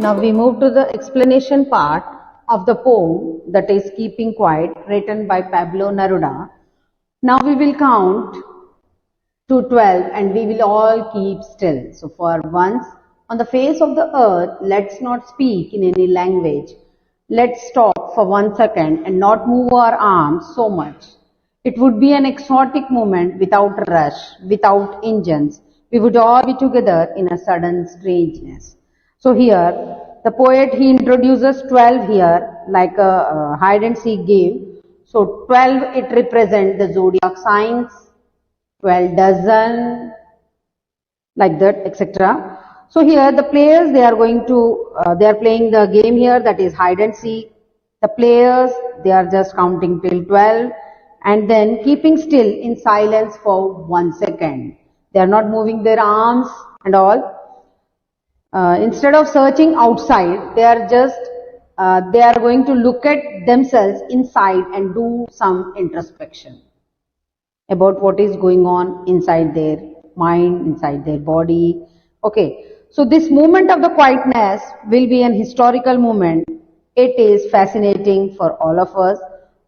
Now we move to the explanation part of the poem, that is Keeping Quiet, written by Pablo Neruda. Now we will count to 12 and we will all keep still. So for once on the face of the earth, let's not speak in any language. Let's stop for 1 second and not move our arms so much. It would be an exotic moment without rush, without engines. We would all be together in a sudden strangeness. So here, the poet, he introduces 12 here, like a hide and seek game. So 12, it represents the zodiac signs, 12 dozen, like that, etc. So here the players, they are playing the game here, that is hide and seek. The players, they are just counting till 12 and then keeping still in silence for 1 second. They are not moving their arms and all. Instead of searching outside, they are going to look at themselves inside and do some introspection about what is going on inside their mind, inside their body. Okay, so this moment of the quietness will be an historical moment. It is fascinating for all of us.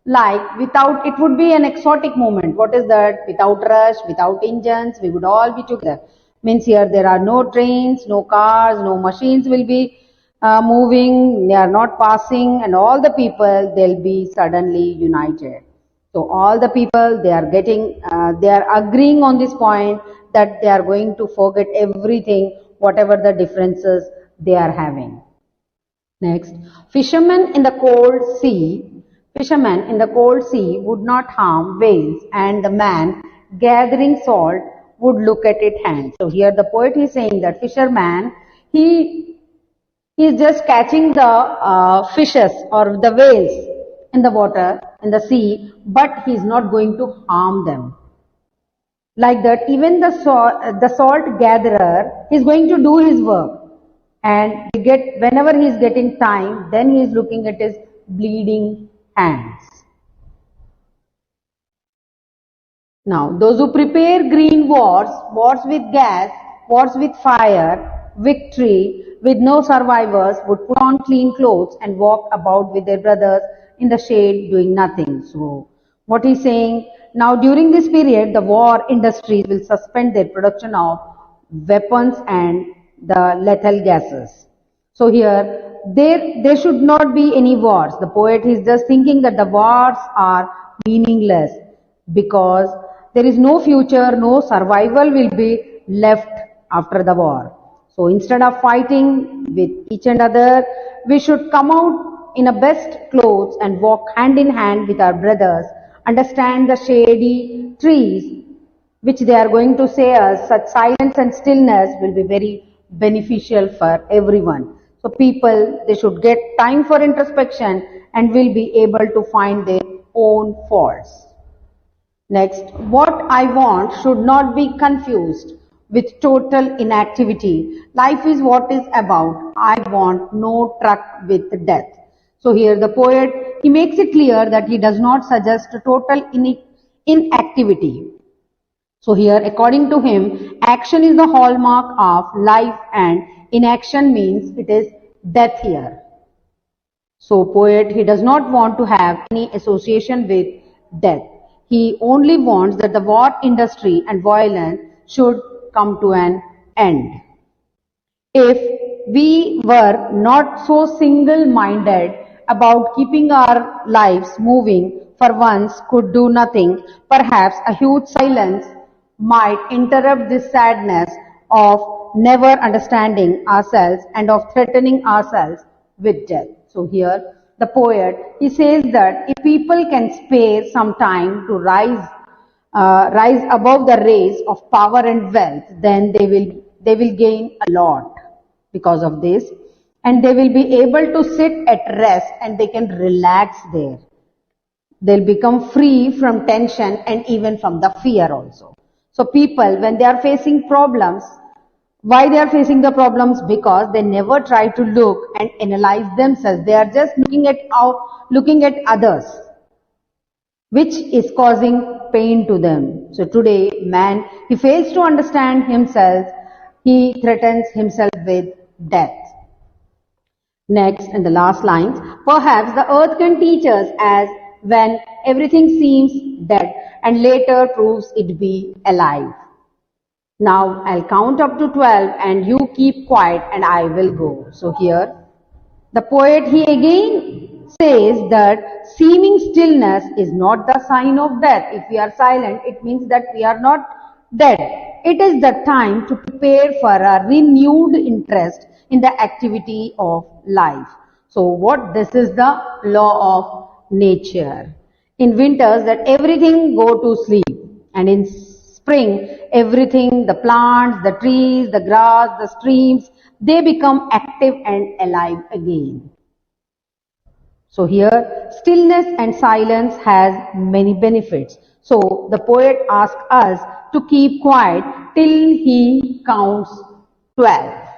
It would be an exotic moment. What is that? Without rush, without engines, we would all be together. Means here there are no trains, no cars, no machines will be moving, they are not passing, and all the people, they'll be suddenly united. So all the people, they are agreeing on this point that they are going to forget everything, whatever the differences they are having. Next, fishermen in the cold sea would not harm whales, and the man gathering salt would look at it hand. So here the poet is saying that fisherman, he is just catching the fishes or the whales in the water, in the sea, but he is not going to harm them. Like that, even the salt gatherer is going to do his work, and whenever he is getting time, then he is looking at his bleeding hands. Now, those who prepare green wars with gas, wars with fire, victory with no survivors, would put on clean clothes and walk about with their brothers in the shade doing nothing. So, what he's saying, now during this period, the war industries will suspend their production of weapons and the lethal gases. So here, there should not be any wars. The poet is just thinking that the wars are meaningless because there is no future, no survival will be left after the war. So instead of fighting with each and other, we should come out in a best clothes and walk hand in hand with our brothers, understand the shady trees which they are going to say us. Such silence and stillness will be very beneficial for everyone. So people, they should get time for introspection and will be able to find their own faults. Next, what I want should not be confused with total inactivity. Life is what is about. I want no truck with death. So here the poet, he makes it clear that he does not suggest total inactivity. So here, according to him, action is the hallmark of life and inaction means it is death here. So poet, he does not want to have any association with death. He only wants that the war industry and violence should come to an end. If we were not so single-minded about keeping our lives moving, for once could do nothing, perhaps a huge silence might interrupt this sadness of never understanding ourselves and of threatening ourselves with death. So here, the poet, he says that if people can spare some time to rise above the race of power and wealth, then they will gain a lot because of this, and they will be able to sit at rest and they can relax there. They'll become free from tension and even from the fear also. So people, when they are facing problems, why they are facing the problems? Because they never try to look and analyze themselves. They are just looking at others, which is causing pain to them. So today, man, he fails to understand himself. He threatens himself with death. Next and the last lines, perhaps the earth can teach us as when everything seems dead and later proves it be alive. Now I'll count up to 12 and you keep quiet and I will go. So here the poet he again says that seeming stillness is not the sign of death. If we are silent, it means that we are not dead. It is the time to prepare for a renewed interest in the activity of life. So what this is the law of nature. In winters that everything go to sleep, and in spring everything, the plants, the trees, the grass, the streams, they become active and alive again. So here stillness and silence has many benefits. So the poet asks us to keep quiet till he counts 12.